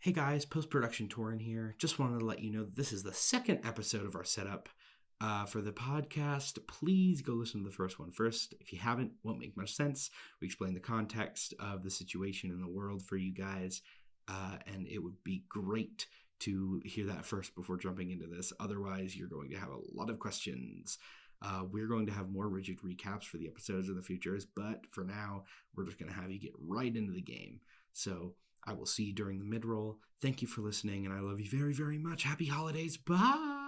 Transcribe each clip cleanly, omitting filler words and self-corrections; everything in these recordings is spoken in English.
Hey guys, post-production Torin here. Just wanted to let you know that this is the second episode of our setup for the podcast. Please go listen to the first one first. If you haven't, won't make much sense. We explain the context of the situation in the world for you guys, and it would be great to hear that first before jumping into this. Otherwise, you're going to have a lot of questions. We're going to have more rigid recaps for the episodes in the futures, but for now, we're just going to have you get right into the game. So I will see you during the mid-roll. Thank you for listening, and I love you very, very much. Happy holidays. Bye!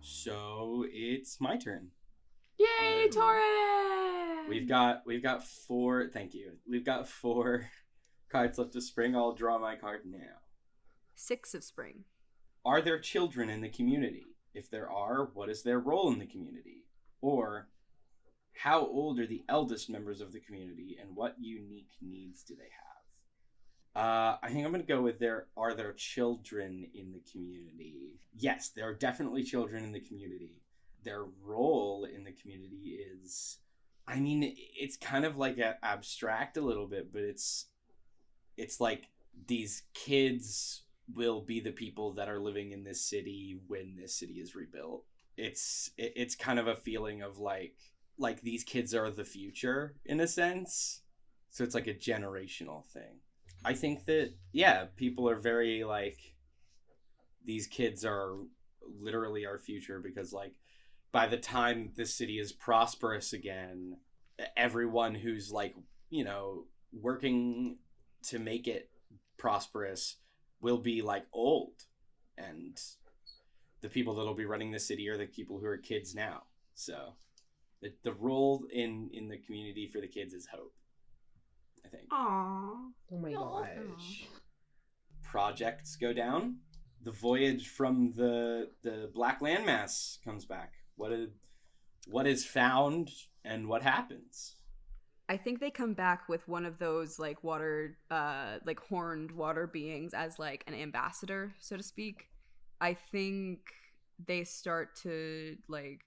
So it's my turn. Yay, Torin! We've got four. Thank you. We've got 4 cards left of spring. I'll draw my card now. 6 of spring. Are there children in the community? If there are, what is their role in the community? Or how old are the eldest members of the community, and what unique needs do they have? I think I'm going to go with are there children in the community? Yes, there are definitely children in the community. Their role in the community is, I mean, it's kind of like abstract a little bit, but it's like these kids will be the people that are living in this city when this city is rebuilt. It's kind of a feeling of like these kids are the future in a sense. So it's like a generational thing. I think that, yeah, people are very, like, these kids are literally our future because, like, by the time this city is prosperous again, everyone who's, like, you know, working to make it prosperous will be, like, old. And the people that'll be running the city are the people who are kids now. So the role in the community for the kids is hope, I think. Aww. Oh my gosh. Projects go down. The voyage from the Black Landmass comes back. What is found and what happens? I think they come back with one of those like water, like horned water beings as like an ambassador, so to speak. I think they start to like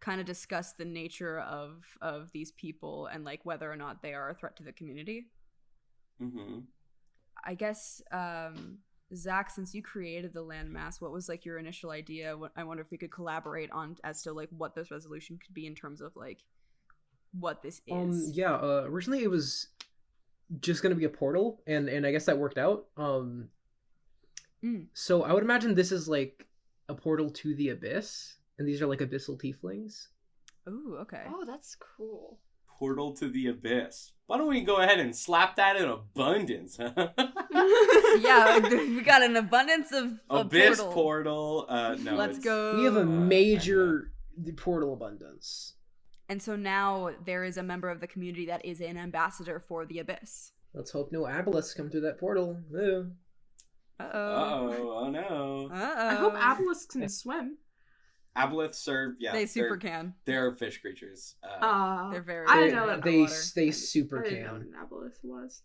kind of discuss the nature of these people and like whether or not they are a threat to the community. Mm-hmm. I guess, Zach, since you created the landmass, what was like your initial idea? I wonder if we could collaborate on as to like what this resolution could be in terms of like what this is. Originally it was just gonna be a portal, and I guess that worked out. So I would imagine this is like a portal to the abyss. And these are like abyssal tieflings. Ooh, okay. Oh, that's cool. Portal to the abyss. Why don't we go ahead and slap that in abundance, huh? Yeah, we got an abundance of abyss portal. No, let's go. We have a major portal abundance. And so now there is a member of the community that is an ambassador for the abyss. Let's hope no abelisks come through that portal. Ew. Oh no. I hope abelisks can swim. Aboliths are, they super can. They're fish creatures. They're very. I didn't know that. They super I can. didn't know what an aboleth was.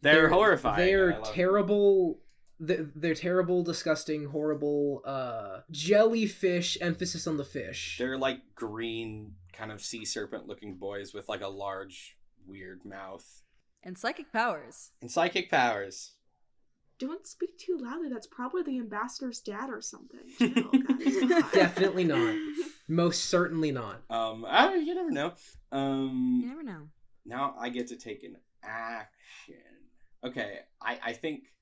They're horrifying. They're terrible. They're terrible, disgusting, horrible jellyfish. Emphasis on the fish. They're like green, kind of sea serpent looking boys with like a large, weird mouth. And psychic powers. Don't speak too loudly. That's probably the ambassador's dad or something. Chill, guys. Definitely not. Most certainly not. You never know. You never know. Now I get to take an action. Okay, I think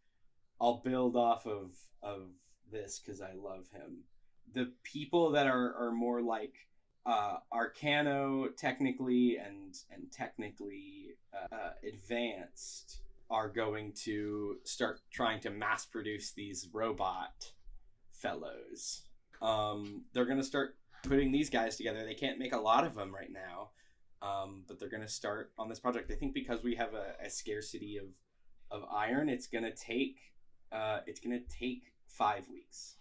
I'll build off of this because I love him. The people that are more like arcano technically and technically advanced are going to start trying to mass produce these robot fellows. They're going to start putting these guys together. They can't make a lot of them right now. But they're gonna start on this project. I think because we have a scarcity of iron, it's gonna take 5 weeks,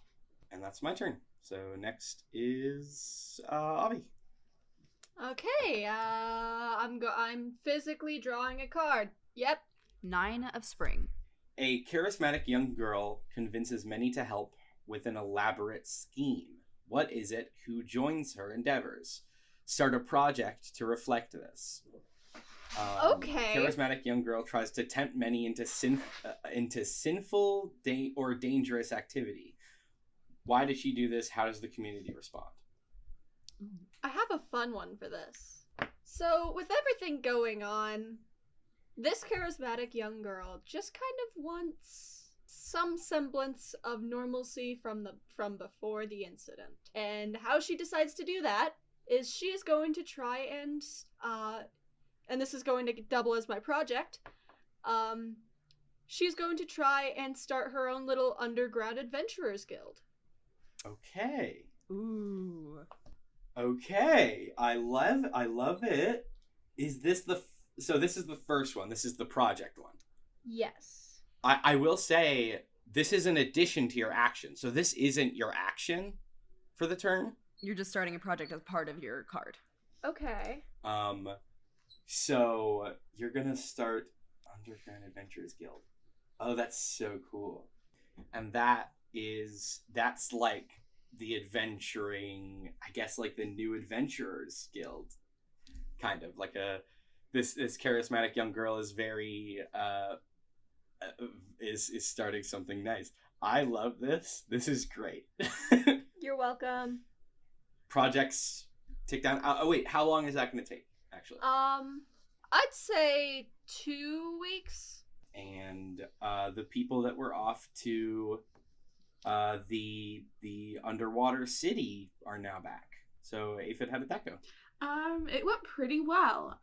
and that's my turn. So next is Avi. Okay, I'm physically drawing a card. Yep. 9 of spring. A charismatic young girl convinces many to help with an elaborate scheme. What is it? Who joins her endeavors? Start a project to reflect this. Okay. Charismatic young girl tries to tempt many into sinful or dangerous activity. Why does she do this? How does the community respond? I have a fun one for this. So, with everything going on, this charismatic young girl just kind of wants some semblance of normalcy from before the incident. And how she decides to do that is she is going to try and this is going to double as my project. She's going to try and start her own little underground adventurers guild. Okay. Ooh. Okay. I love it. Is this so this is the first one. This is the project one. Yes. I will say this is an addition to your action. So this isn't your action for the turn. You're just starting a project as part of your card. Okay. So you're gonna start Underground Adventurers Guild. Oh, that's so cool. And that's like the adventuring, I guess, like the New Adventurers Guild. Kind of like this charismatic young girl is very is starting something nice. I love this. This is great. You're welcome. Projects tick down. Oh wait, how long is that going to take? Actually, I'd say 2 weeks. And the people that were off to the underwater city are now back. So Aphid, how did that go? It went pretty well.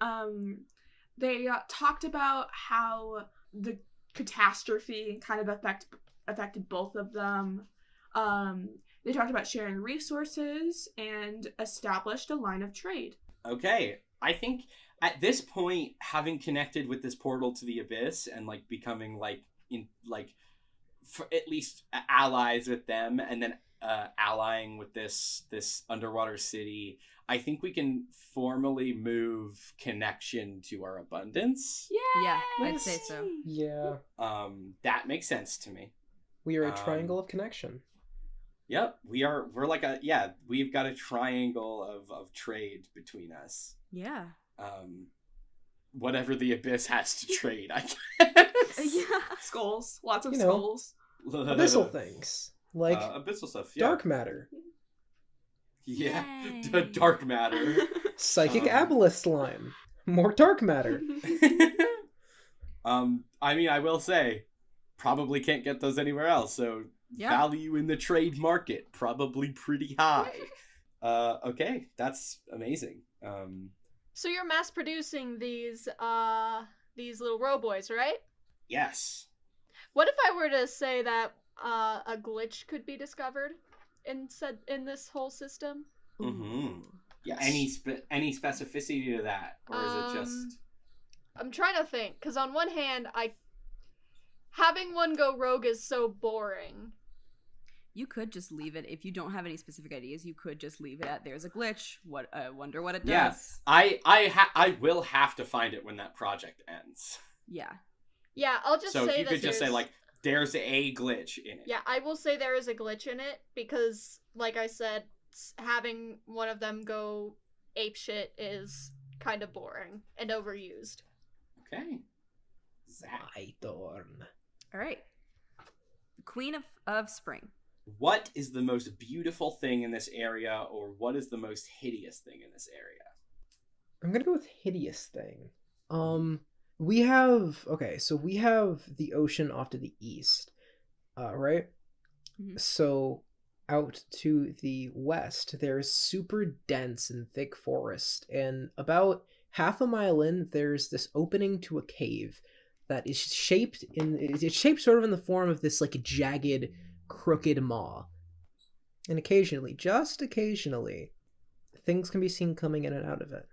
They talked about how the catastrophe kind of affected both of them. They talked about sharing resources and established a line of trade. Okay, I think at this point, having connected with this portal to the abyss and like becoming for at least allies with them, and then allying with this underwater city, I think we can formally move connection to our abundance. Yeah, I'd say so. Yeah. That makes sense to me. We are a triangle of connection. Yep, we're like we've got a triangle of trade between us. Yeah. Whatever the abyss has to trade, I guess. Yeah. Skulls. Lots of You know. skulls. Abyssal things. Like abyssal stuff, yeah. dark matter. Yeah, Yay. dark matter. Psychic aboleth slime. More dark matter. I mean, I will say, probably can't get those anywhere else, so Yeah. value in the trade market, probably pretty high. Okay, that's amazing. So you're mass producing these little roboys, right? Yes. What if I were to say that a glitch could be discovered in this whole system? Mm-hmm. Yeah. Any specificity to that, or is it just? I'm trying to think, because on one hand, having one go rogue is so boring. You could just leave it if you don't have any specific ideas. You could just leave it at "there's a glitch." What I wonder what it does. Yes, I will have to find it when that project ends. Yeah. Yeah, I'll just So say if you that could just say there's- like, "There's a glitch in it." Yeah, I will say there is a glitch in it because, like I said, having one of them go apeshit is kind of boring and overused. Okay. Zach. Whitehorn. All right. Queen of Spring. What is the most beautiful thing in this area, or what is the most hideous thing in this area? I'm gonna go with hideous thing. We have the ocean off to the east, right? Mhm. So out to the west, there's super dense and thick forest, and about half a mile in, there's this opening to a cave that is shaped sort of in the form of this like jagged, crooked maw, and occasionally, just occasionally, things can be seen coming in and out of it.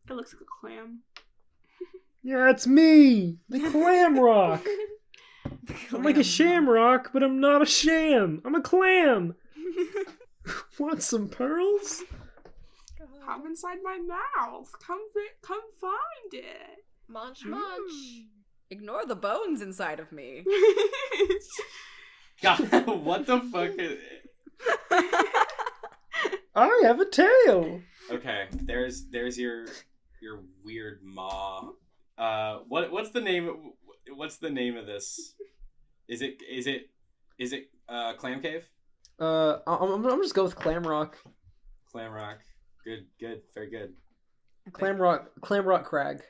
It looks like a clam. Yeah, it's me, the clam rock. I'm like a shamrock, but I'm not a sham. I'm a clam. Want some pearls? Come inside my mouth. Come find it. Munch, munch. Ignore the bones inside of me. God, what the fuck is it? I have a tail. Okay, there's your weird maw. What's the name? What's the name of this? Is it Clam Cave? I'm just go with clam rock. Clam Rock. Good, very good. Clam rock crag.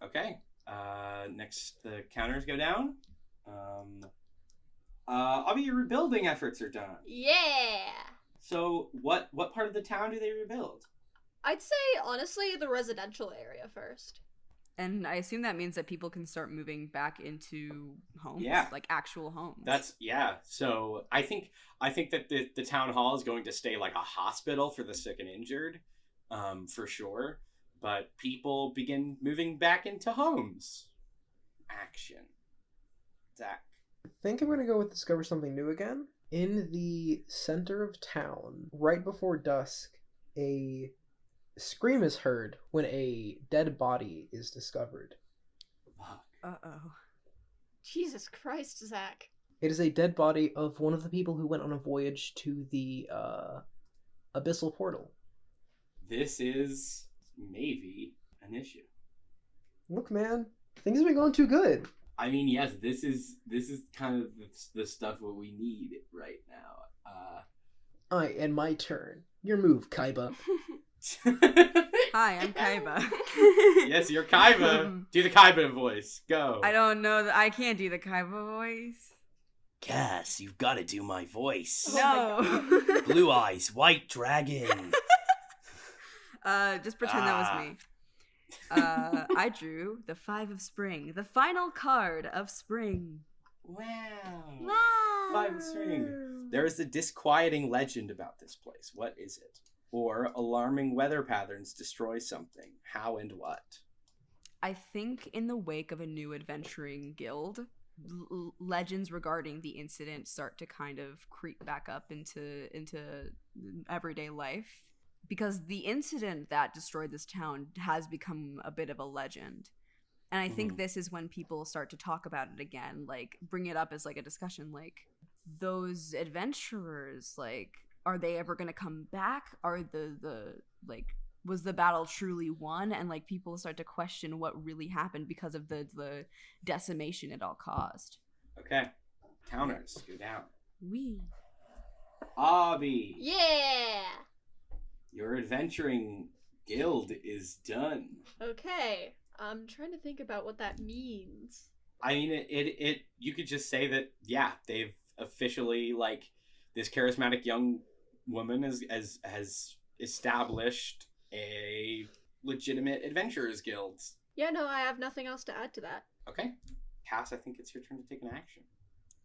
Okay. Next, the counters go down. All your rebuilding efforts are done. Yeah. So, what part of the town do they rebuild? I'd say, honestly, the residential area first. And I assume that means that people can start moving back into homes, Yeah. like actual homes. So I think that the town hall is going to stay like a hospital for the sick and injured, for sure. But people begin moving back into homes. Action. Zach. I think I'm gonna go with discover something new again. In the center of town, right before dusk, a scream is heard when a dead body is discovered. Fuck. Uh-oh. Jesus Christ, Zach. It is a dead body of one of the people who went on a voyage to the abyssal portal. This is maybe an issue. Look, man, things have been going too good. I mean, yes, this is kind of the stuff what we need right now. And my turn. Your move, Kaiba. Hi, I'm Kaiba. Yes, you're Kaiba. Do the Kaiba voice. Go. I don't know. I can't do the Kaiba voice. Cass, you've got to do my voice. No. Blue eyes, white dragon. Just pretend that was me. I drew the 5 of spring, the final card of spring. Wow. Wow. 5 of spring. There is a disquieting legend about this place. What is it? Or alarming weather patterns destroy something. How and what? I think in the wake of a new adventuring guild, legends regarding the incident start to kind of creep back up into everyday life. Because the incident that destroyed this town has become a bit of a legend. And I think this is when people start to talk about it again, like bring it up as like a discussion, like those adventurers, like, are they ever going to come back? Are the like, was the battle truly won? And like people start to question what really happened because of the decimation it all caused. Okay. Counters. Go down. Wee. Abby. Yeah. Your adventuring guild is done. Okay. I'm trying to think about what that means. I mean, it you could just say that, yeah, they've officially, like, this charismatic young woman has established a legitimate adventurers guild. Yeah, no, I have nothing else to add to that. Okay. Cass, I think it's your turn to take an action.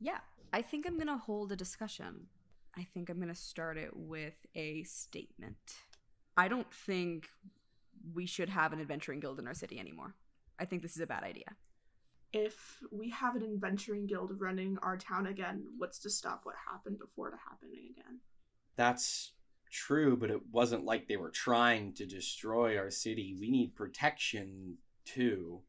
Yeah. I think I'm going to hold a discussion. I think I'm going to start it with a statement. I don't think we should have an adventuring guild in our city anymore. I think this is a bad idea. If we have an adventuring guild running our town again, what's to stop what happened before it happening again? That's true, but it wasn't like they were trying to destroy our city. We need protection, too.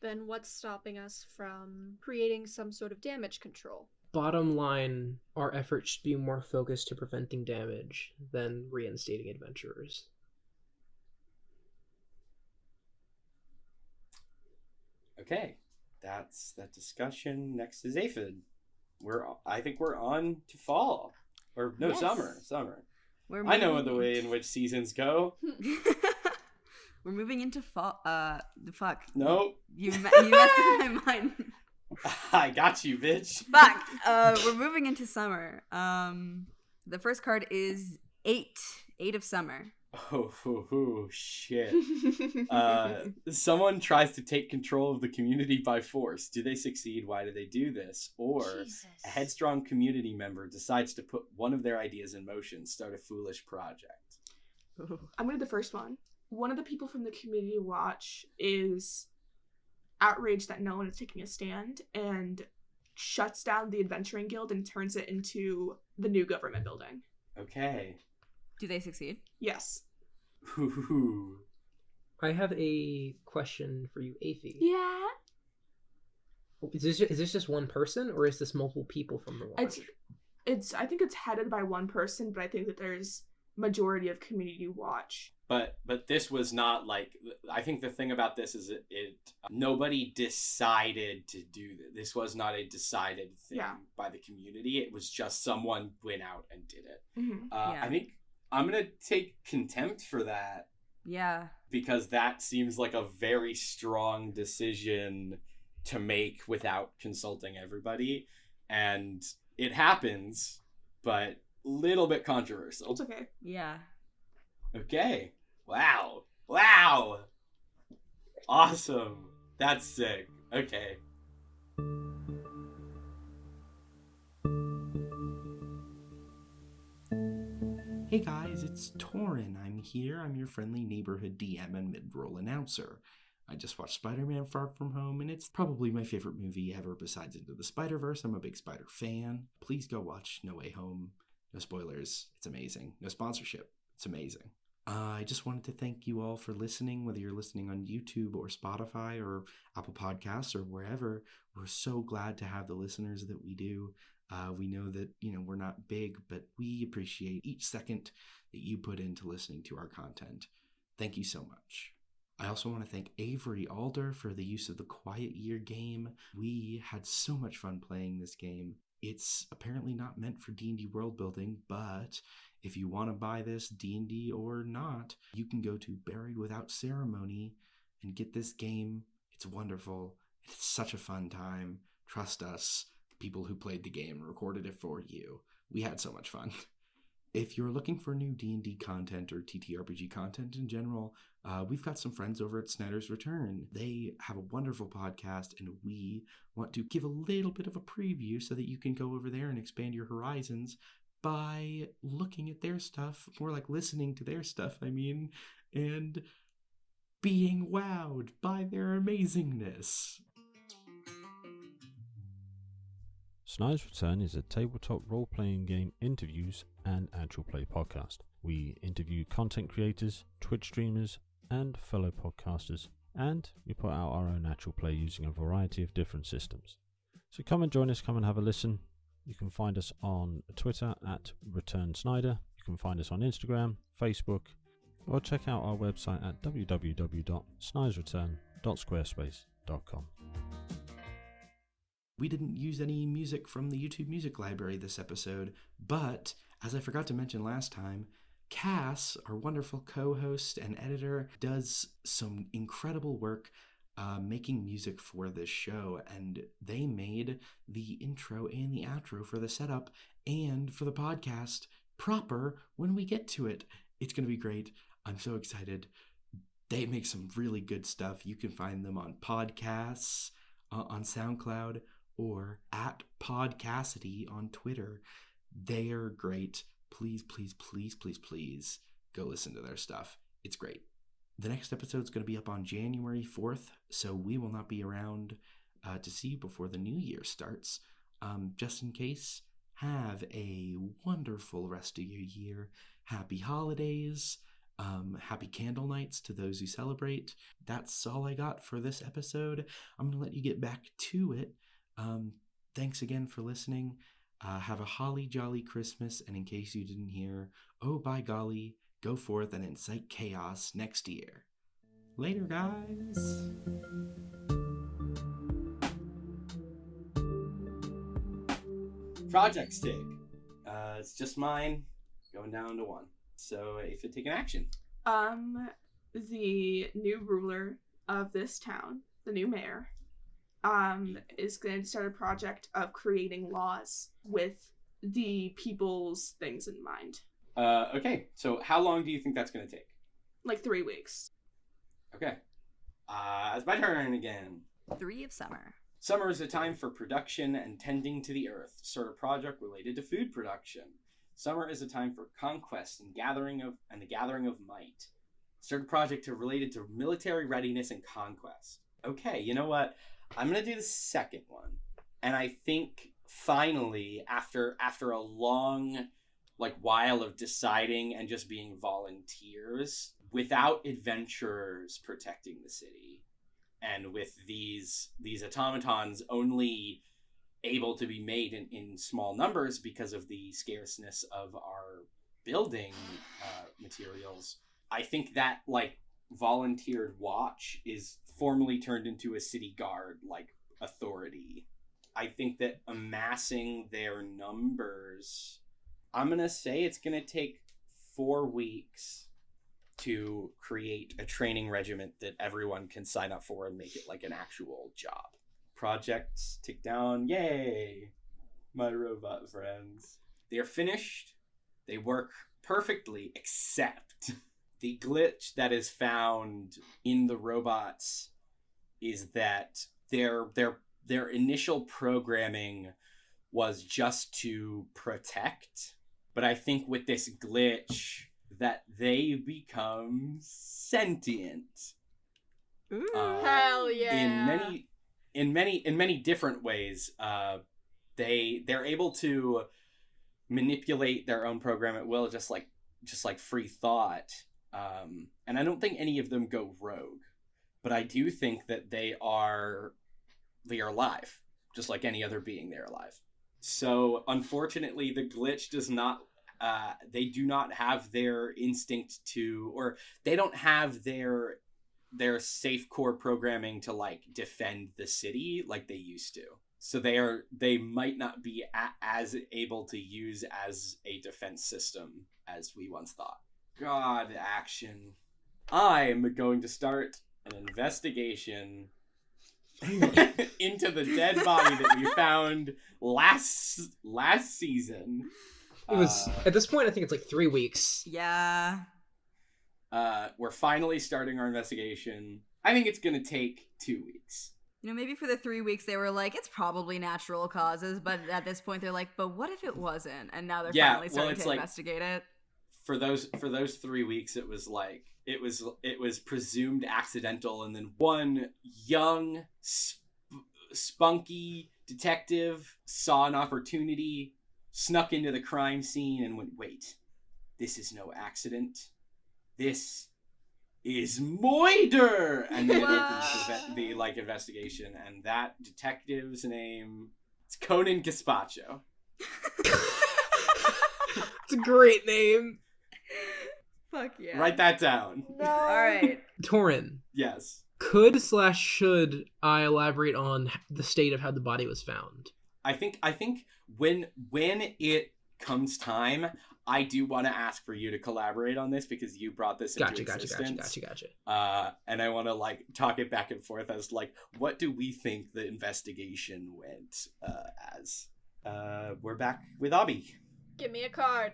Then what's stopping us from creating some sort of damage control? Bottom line, our efforts should be more focused to preventing damage than reinstating adventurers. Okay, that's that discussion. Next is Aphid. I think we're on to fall. Or, no, Yes. Summer. We're I know moving the way in which seasons go. We're moving into fall. Fuck. Nope. You messed with my mind. I got you, bitch. Fuck. We're moving into summer. The first card is 8 of summer. Oh, shit. Someone tries to take control of the community by force. Do they succeed? Why do they do this? Or Jesus. a headstrong community member decides to put one of their ideas in motion, start a foolish project. I'm gonna do the first one. one of the people from the community watch is outraged that no one is taking a stand and shuts down the Adventuring Guild and turns it into the new government building. Okay. Do they succeed? Yes. Ooh. I have a question for you, Aphie. Yeah. Is this just one person, or is this multiple people from the watch? I think it's headed by one person, but I think that there's majority of community watch. But this was not like, I think the thing about this is it nobody decided to do this. This was not a decided thing by the community. It was just someone went out and did it. Mm-hmm. I think I'm going to take contempt for that. Yeah. Because that seems like a very strong decision to make without consulting everybody. And it happens, but little bit controversial. It's okay. Yeah. Okay. Wow. Awesome. That's sick. Okay. Hey guys, it's Torin. I'm here. I'm your friendly neighborhood DM and mid-roll announcer. I just watched Spider-Man Far From Home, and it's probably my favorite movie ever besides Into the Spider-Verse. I'm a big Spider fan. Please go watch No Way Home. No spoilers. It's amazing. No sponsorship. It's amazing. I just wanted to thank you all for listening, whether you're listening on YouTube or Spotify or Apple Podcasts or wherever. We're so glad to have the listeners that we do. We know that, we're not big, but we appreciate each second that you put into listening to our content. Thank you so much. I also want to thank Avery Alder for the use of the Quiet Year game. We had so much fun playing this game. It's apparently not meant for D&D world building, but if you want to buy this, D&D or not, you can go to Buried Without Ceremony and get this game. It's wonderful. It's such a fun time. Trust us. People who played the game and recorded it for you. We had so much fun. If you're looking for new D&D content or TTRPG content in general, we've got some friends over at Snyder's Return. They have a wonderful podcast, and we want to give a little bit of a preview so that you can go over there and expand your horizons by looking at their stuff, more like listening to their stuff, and being wowed by their amazingness. Snyder's Return is a tabletop role-playing game interviews and actual play podcast. We interview content creators, Twitch streamers, and fellow podcasters, and we put out our own actual play using a variety of different systems. So come and join us, come and have a listen. You can find us on Twitter at Return Snyder. You can find us on Instagram, Facebook, or check out our website at www.snydersreturn.squarespace.com. We didn't use any music from the YouTube Music Library this episode, but as I forgot to mention last time, Cass, our wonderful co-host and editor, does some incredible work making music for this show, and they made the intro and the outro for the setup and for the podcast proper when we get to it. It's going to be great. I'm so excited. They make some really good stuff. You can find them on podcasts, on SoundCloud, or at Podcastity on Twitter. They are great. Please go listen to their stuff. It's great. The next episode is going to be up on January 4th, so we will not be around to see you before the new year starts. Just in case, have a wonderful rest of your year. Happy holidays. Happy candle nights to those who celebrate. That's all I got for this episode. I'm going to let you get back to it. Thanks again for listening. Have a holly jolly Christmas, and in case you didn't hear, oh by golly, go forth and incite chaos next year. Later, guys. Project stick. It's just mine, going down to 1. So if it take an action. The new ruler of this town, the new mayor, is going to start a project of creating laws with the people's things in mind. Okay, so how long do you think that's going to take? Like 3 weeks. Okay. It's my turn again. 3 of summer. Summer is a time for production and tending to the earth. Start a project related to food production. Summer is a time for conquest and the gathering of might. Start a project related to military readiness and conquest. Okay, you know what? I'm going to do the second one. And I think finally, after a long while of deciding and just being volunteers, without adventurers protecting the city, and with these automatons only able to be made in small numbers because of the scarceness of our building materials, I think that volunteered watch is formally turned into a city guard authority. I think that amassing their numbers, I'm gonna say it's gonna take 4 weeks to create a training regiment that everyone can sign up for and make it an actual job. Projects tick down. Yay, my robot friends. They're finished. They work perfectly, except the glitch that is found in the robots is that their initial programming was just to protect. But I think with this glitch that they become sentient. Ooh, hell yeah. In many different ways. They're able to manipulate their own program at will, just like free thought. And I don't think any of them go rogue, but I do think that they are alive, just like any other being. They're alive. So unfortunately, the glitch does not. They do not have their instinct to, or they don't have their safe core programming to defend the city like they used to. So they might not be as able to use as a defense system as we once thought. God, action. I'm going to start an investigation into the dead body that we found last season. It was at this point, I think it's 3 weeks. Yeah. We're finally starting our investigation. I think it's gonna take 2 weeks. Maybe for the 3 weeks they were it's probably natural causes, but at this point they're but what if it wasn't? And now they're finally starting to investigate it. For those 3 weeks, it was it was presumed accidental, and then one young, spunky detective saw an opportunity, snuck into the crime scene, and went, "Wait, this is no accident. This is murder!" And then it opens the investigation, and that detective's name is Conan Gazpacho. It's a great name. Fuck yeah. Write that down. No. All right. Torin. Yes. Could/should I elaborate on the state of how the body was found? I think when it comes time, I do want to ask for you to collaborate on this because you brought this into existence. Gotcha. And I want to talk it back and forth as what do we think the investigation went as? We're back with Abby. Give me a card.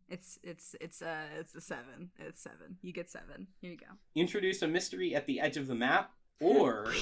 It's a 7. It's 7. You get 7. Here you go. Introduce a mystery at the edge of the map, or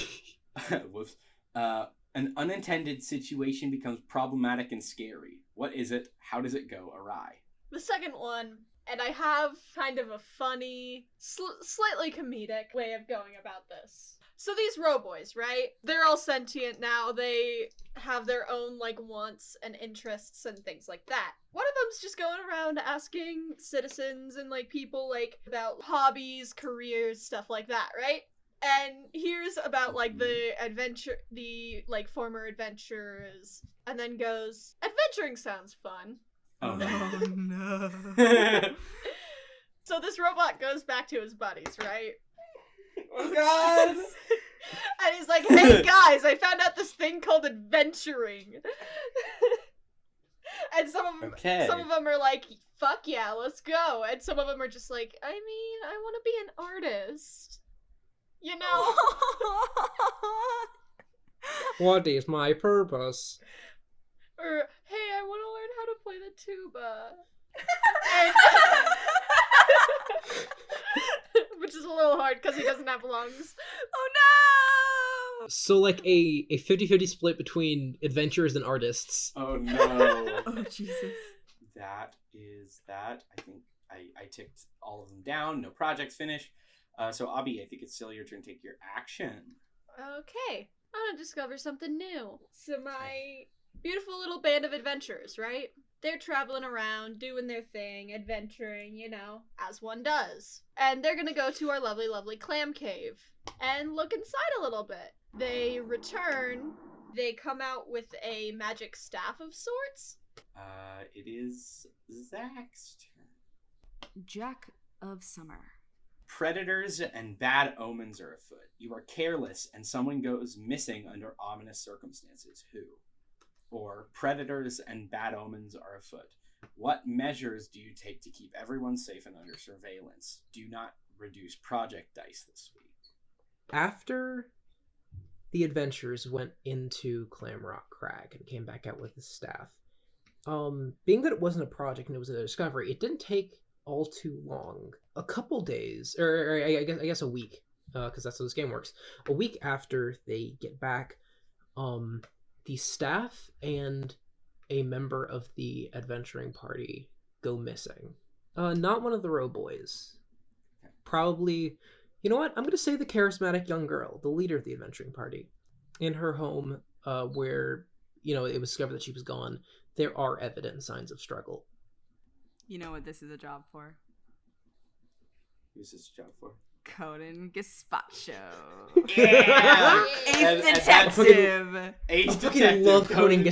whoops, an unintended situation becomes problematic and scary. What is it? How does it go awry? The second one, and I have kind of a funny, slightly comedic way of going about this. So these roboys, right? They're all sentient now. They have their own, wants and interests and things like that. One of them's just going around asking citizens and, people, about hobbies, careers, stuff like that, right? And here's about, the adventure, the, former adventurers, and then goes, "Adventuring sounds fun." Oh, no. So this robot goes back to his buddies, right? Oh, God! And he's like, "Hey, guys, I found out this thing called adventuring." And some of them are like, "Fuck yeah, let's go." And some of them are just like, "I mean, I want to be an artist. You know?" What is my purpose? Or, "Hey, I want to learn how to play the tuba." Which is a little hard because he doesn't have lungs. Oh no! So a 50-50 split between adventurers and artists. Oh no. Oh Jesus. That is that. I think I ticked all of them down. No projects finished. So Abby, I think it's still your turn to take your action. Okay, I want to discover something new. So my beautiful little band of adventurers, right? They're traveling around, doing their thing, adventuring, as one does. And they're gonna go to our lovely, lovely clam cave and look inside a little bit. They return. They come out with a magic staff of sorts. It is Zach's turn. Jack of Summer. Predators and bad omens are afoot. You are careless and someone goes missing under ominous circumstances. Who? Or predators and bad omens are afoot. What measures do you take to keep everyone safe and under surveillance? Do not reduce project dice this week. After the adventurers went into Clamrock Crag and came back out with the staff, being that it wasn't a project and it was a discovery, it didn't take all too long. A couple days, or I guess a week, because that's how this game works. A week after they get back, the staff and a member of the adventuring party go missing. Not one of the row boys. Probably, you know what? I'm going to say the charismatic young girl, the leader of the adventuring party. In her home, where, it was discovered that she was gone, there are evident signs of struggle. You know what this is a job for? Who's this job for? Conan Gazpacho. Yeah! Ace Detective. Ace I fucking Detective love Conan Conan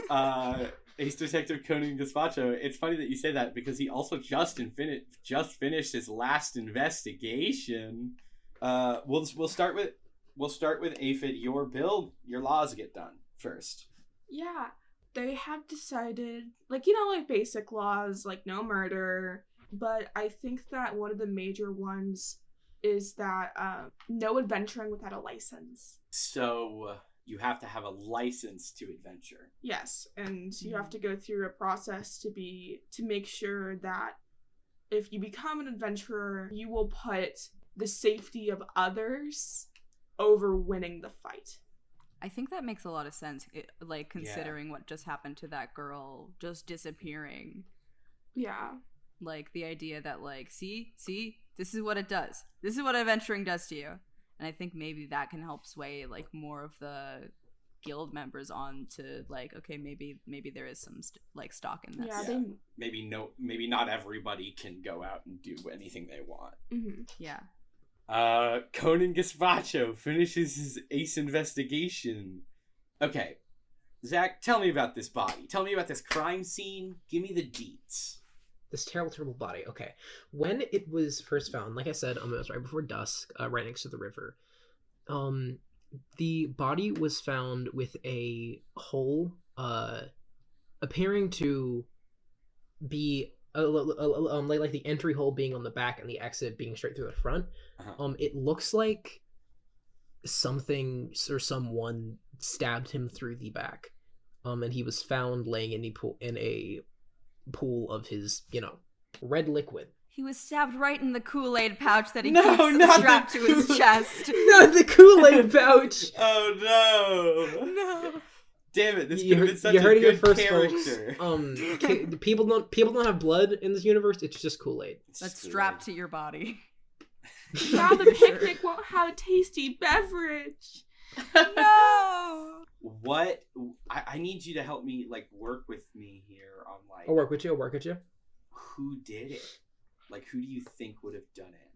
Gazpacho. Ace Detective Conan Gazpacho. It's funny that you say that because he also just finished his last investigation. We'll start with Aphid. Your laws get done first. Yeah, they have decided, basic laws, like no murder, but I think that one of the major ones is that no adventuring without a license. So you have to have a license to adventure. Yes, and you have to go through a process to make sure that if you become an adventurer, you will put the safety of others over winning the fight. I think that makes a lot of sense, considering what just happened to that girl just disappearing. Yeah. The idea that, see, this is what it does. This is what adventuring does to you. And I think maybe that can help sway, more of the guild members on to, okay, maybe there is some, stock in this. Yeah, maybe not everybody can go out and do anything they want. Mm-hmm. Yeah. Conan Gazpacho finishes his ace investigation. Okay, Zach, tell me about this body. Tell me about this crime scene. Give me the deets. This terrible body. Okay. When it was first found, like I said, it was right before dusk, right next to the river. The body was found with a hole, appearing to be like the entry hole being on the back and the exit being straight through the front. Uh-huh. It looks like something or someone stabbed him through the back. And he was found laying in a pool of his, red liquid. He was stabbed right in the Kool-Aid pouch that he No, keeps not strapped the to his chest. Not the Kool-Aid pouch! Oh no! No. Damn it! This could have been such you a heard it here good first, character. folks. People don't have blood in this universe. It's just Kool-Aid. That's strapped to your body. Now the picnic won't have a tasty beverage. No! What? I need you to help me, work with me here on, I'll work with you. who did it? Who do you think would have done it?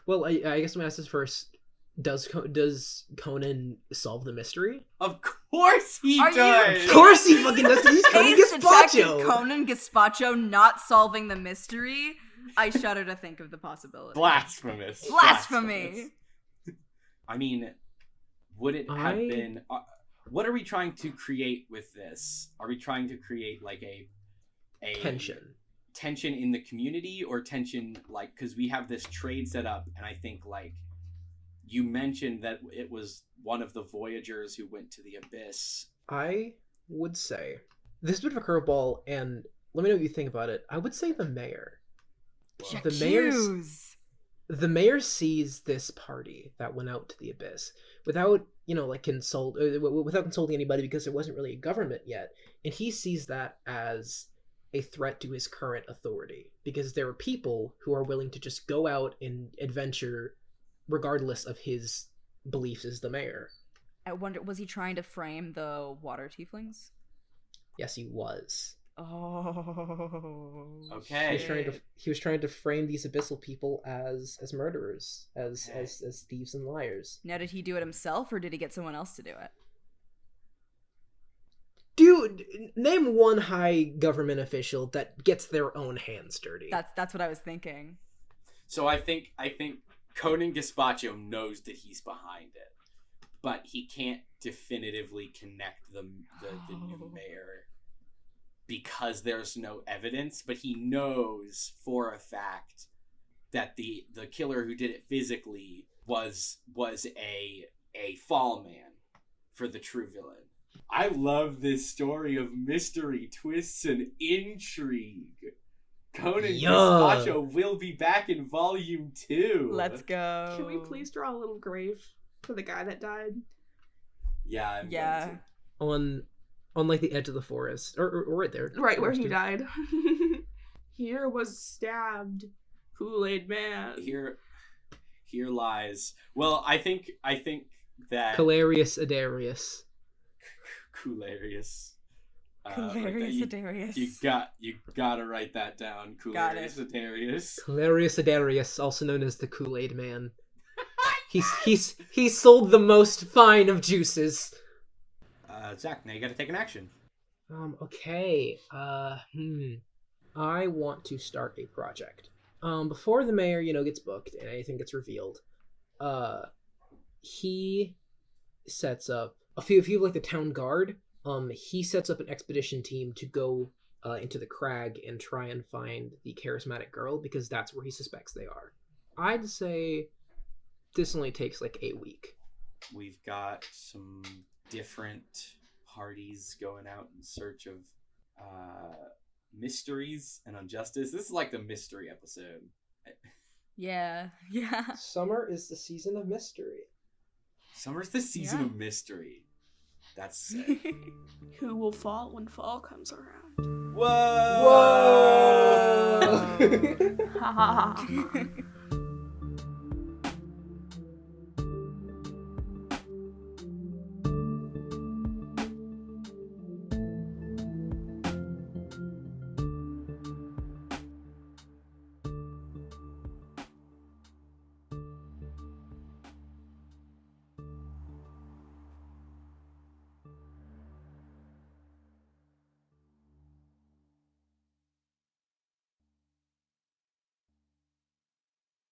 Well, I guess I'm gonna ask this first. Does Conan solve the mystery? Of course he Are you does! Of course he fucking does. He's Conan Ace Detective Gazpacho. Conan Gazpacho not solving the mystery? I shudder to think of the possibility. Blasphemous. Blasphemy. I mean, would it have been... what are we trying to create with this? Are we trying to create, a tension in the community, or tension, because we have this trade set up, and I think, you mentioned that it was one of the Voyagers who went to the Abyss. I would say this is a bit of a curveball, and let me know what you think about it. I would say the mayor. The mayor sees this party that went out to the Abyss without, without consulting anybody, because there wasn't really a government yet, and he sees that as a threat to his current authority, because there are people who are willing to just go out and adventure regardless of his beliefs as the mayor. I wonder, was he trying to frame the water tieflings? Yes, he was. Oh. Okay. He was trying to frame these abyssal people as murderers, as thieves and liars. Now, did he do it himself, or did he get someone else to do it? Dude, name one high government official that gets their own hands dirty. That's what I was thinking. So I think Conan Gaspacho knows that he's behind it, but he can't definitively connect the new mayor because there's no evidence. But he knows for a fact that the killer who did it physically was a fall man for the true villain. I love this story of mystery, twists, and intrigue. Conan Gaspacho will be back in Volume 2. Let's go. Can we please draw a little grave for the guy that died? Yeah, I'm Yeah. going to. On like the edge of the forest, or right there, Right where he died. Here was stabbed Kool-Aid Man. Here lies. Well, I think that Hilarious Adarius. Coolarious. Hilarious Adarius. You gotta write that down. Coolarious Adarius. Hilarious Adarius, also known as the Kool-Aid Man. He's sold the most fine of juices. Zach, now you gotta take an action. Okay. I want to start a project. Before the mayor, gets booked and anything gets revealed, he sets up a few like the town guard. He sets up an expedition team to go into the crag and try and find the charismatic girl, because that's where he suspects they are. I'd say this only takes like a week. We've got some different parties going out in search of mysteries and injustice. This is like the mystery episode. Yeah. Summer is the season of mystery. Summer's the season of mystery. That's sick. Who will fall when fall comes around? Whoa! Ha ha ha.